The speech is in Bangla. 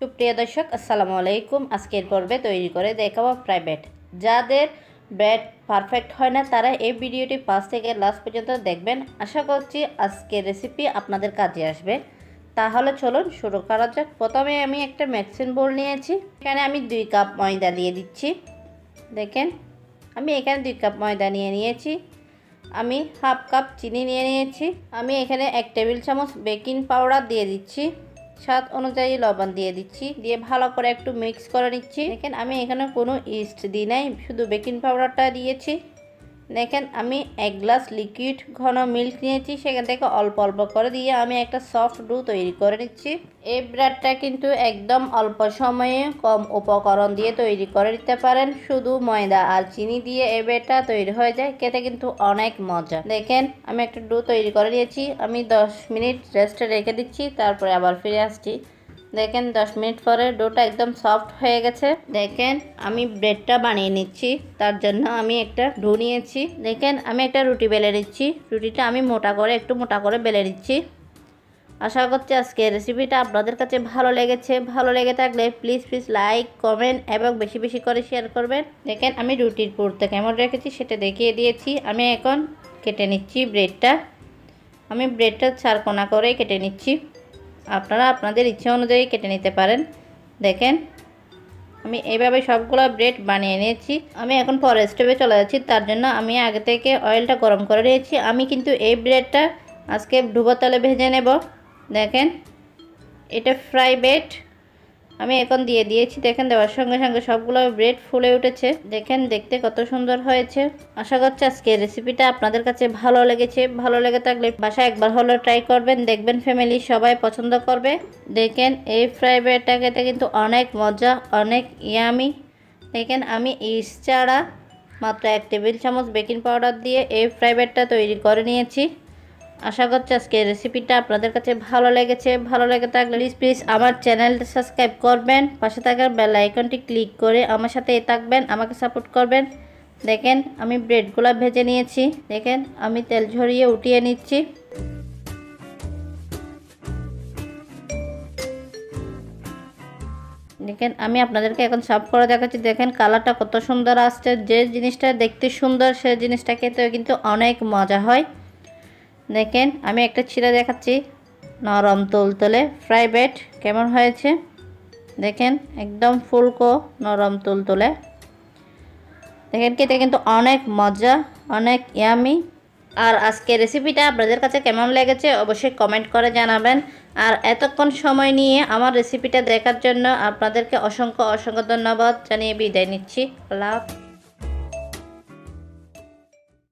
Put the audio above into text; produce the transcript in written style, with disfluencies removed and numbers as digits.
সুপ্রিয় দর্শক আসসালামু আলাইকুম। আজকের পর্বে তৈরি করে দেখাবো প্রাইভেট। যাদের ব্রেড পারফেক্ট হয় না তারা এই ভিডিওটি ফার্স্ট থেকে লাস্ট পর্যন্ত দেখবেন। আশা করছি আজকের রেসিপি আপনাদের কাজে আসবে। তাহলে চলুন শুরু করা যাক। প্রথমে আমি একটা মিক্সিং বোল নিয়েছি। এখানে আমি 2 কাপ ময়দা দিয়ে দিচ্ছি। দেখেন আমি এখানে 2 কাপ ময়দা নিয়েছি। আমি হাফ কাপ চিনি নিয়েছি। আমি এখানে 1 টেবিল চামচ বেকিং পাউডার দিয়ে দিচ্ছি। স্বাদ অনুযায়ী লবণ দিয়ে দিচ্ছি, দিয়ে ভালো করে একটু মিক্স করে নিচ্ছি। দেখেন আমি এখানে কোনো ইস্ট দিই নাই, শুধু বেকিং পাউডারটা দিয়েছি। দেখেন আমি 1 গ্লাস লিকুইড ঘন মিল্ক নিয়েছি, সেখান থেকে অল্প অল্প করে দিয়ে আমি একটা সফট ডো তৈরি করে নিচ্ছি। এই ব্রেডটা কিন্তু একদম অল্প সময়ে কম উপকরণ দিয়ে তৈরি করে নিতে পারেন। শুধু ময়দা আর চিনি দিয়ে এই ব্রেডটা তৈরি হয়ে যায়, খেতে কিন্তু অনেক মজা। দেখেন আমি একটা ডো তৈরি করে নিয়েছি। আমি 10 মিনিট রেস্টে রেখে দিচ্ছি, তারপরে আবার ফিরে আসছি। দেখেন 10 মিনিট পরে ডোটা একদম সফট হয়ে গেছে। দেখেন আমি ব্রেডটা বানিয়ে নিচ্ছি, তার জন্য আমি একটা ডো নিয়েছি। দেখেন আমি একটা রুটি বেলে নিচ্ছি। রুটিটা আমি একটু মোটা করে বেলে নিচ্ছি। আশা করছি আজকের রেসিপিটা আপনাদের কাছে ভালো লেগেছে। ভালো লেগে থাকলে প্লিজ লাইক কমেন্ট এবং বেশি বেশি করে শেয়ার করবেন। দেখেন আমি রুটির পুরটা কেমন রেখেছি সেটা দেখিয়ে দিয়েছি। আমি এখন কেটে নিচ্ছি ব্রেডটা। আমি ব্রেডটা 4 কোনা করে কেটে নিচ্ছি। আপনারা আপনাদের ইচ্ছে অনুযায়ী কেটে নিতে পারেন। দেখেন আমি এইভাবে সবগুলো ব্রেড বানিয়ে নিয়েছি। আমি এখন পরের স্টেপে চলে যাচ্ছি। তার জন্য আমি আগে থেকে অয়েলটা গরম করে নিয়েছি। আমি কিন্তু এই ব্রেডটা আজকে ডুবো তেলে ভেজে নেব। দেখেন এটা ফ্রাই ব্রেড আমি এখন দিয়ে দিয়েছি। দেখেন দেওয়ার সঙ্গে সঙ্গে সবগুলো ব্রেড ফুলে উঠেছে। দেখেন দেখতে কত সুন্দর হয়েছে। আশা করছি আজকের রেসিপিটা আপনাদের কাছে ভালো লেগেছে। ভালো লেগে থাকলে বাসায় একবার হলেও ট্রাই করবেন, দেখবেন ফ্যামিলি সবাই পছন্দ করবে। দেখেন এই ফ্রাই ব্রেডটা খেতে কিন্তু অনেক মজা, অনেক ইয়ামি। দেখেন আমি ইস্ট ছাড়া মাত্র 1 টেবিল চামচ বেকিং পাউডার দিয়ে এই ফ্রাই ব্রেডটা তৈরি করে নিয়েছি। আশা করছি আজকে রেসিপিটা আপনাদের কাছে ভালো লেগেছে। ভালো লেগে থাকলে প্লিজ আমার চ্যানেলটা সাবস্ক্রাইব করবেন, পাশে থাকার বেল আইকনটি ক্লিক করে আমার সাথে থাকবেন, আমাকে সাপোর্ট করবেন। দেখেন আমি ব্রেডগুলো ভেজে নিয়েছি। দেখেন আমি তেল ঝরিয়ে উঠিয়ে নিচ্ছি। দেখেন আমি আপনাদেরকে এখন সার্ভ করে দেখাচ্ছি। দেখেন কালারটা কত সুন্দর আসছে। যে জিনিসটা দেখতে সুন্দর সে জিনিসটা খেতেও কিন্তু অনেক মজা হয়। দেখেন আমি একটা ছিঁড়ে দেখাচ্ছি। নরম তুলতুলে ফ্রাই ব্রেড কেমন হয়েছে। দেখেন একদম ফুলকো নরম তুলতুলে। দেখেন খেতে কিন্তু অনেক মজা, অনেক ইয়ামি। আর আজকের রেসিপিটা আপনাদের কাছে কেমন লেগেছে অবশ্যই কমেন্ট করে জানাবেন। আর এতক্ষণ সময় নিয়ে আমার রেসিপিটা দেখার জন্য আপনাদেরকে অসংখ্য ধন্যবাদ জানিয়ে বিদায় নিচ্ছি। আল্লাহ হাফেজ।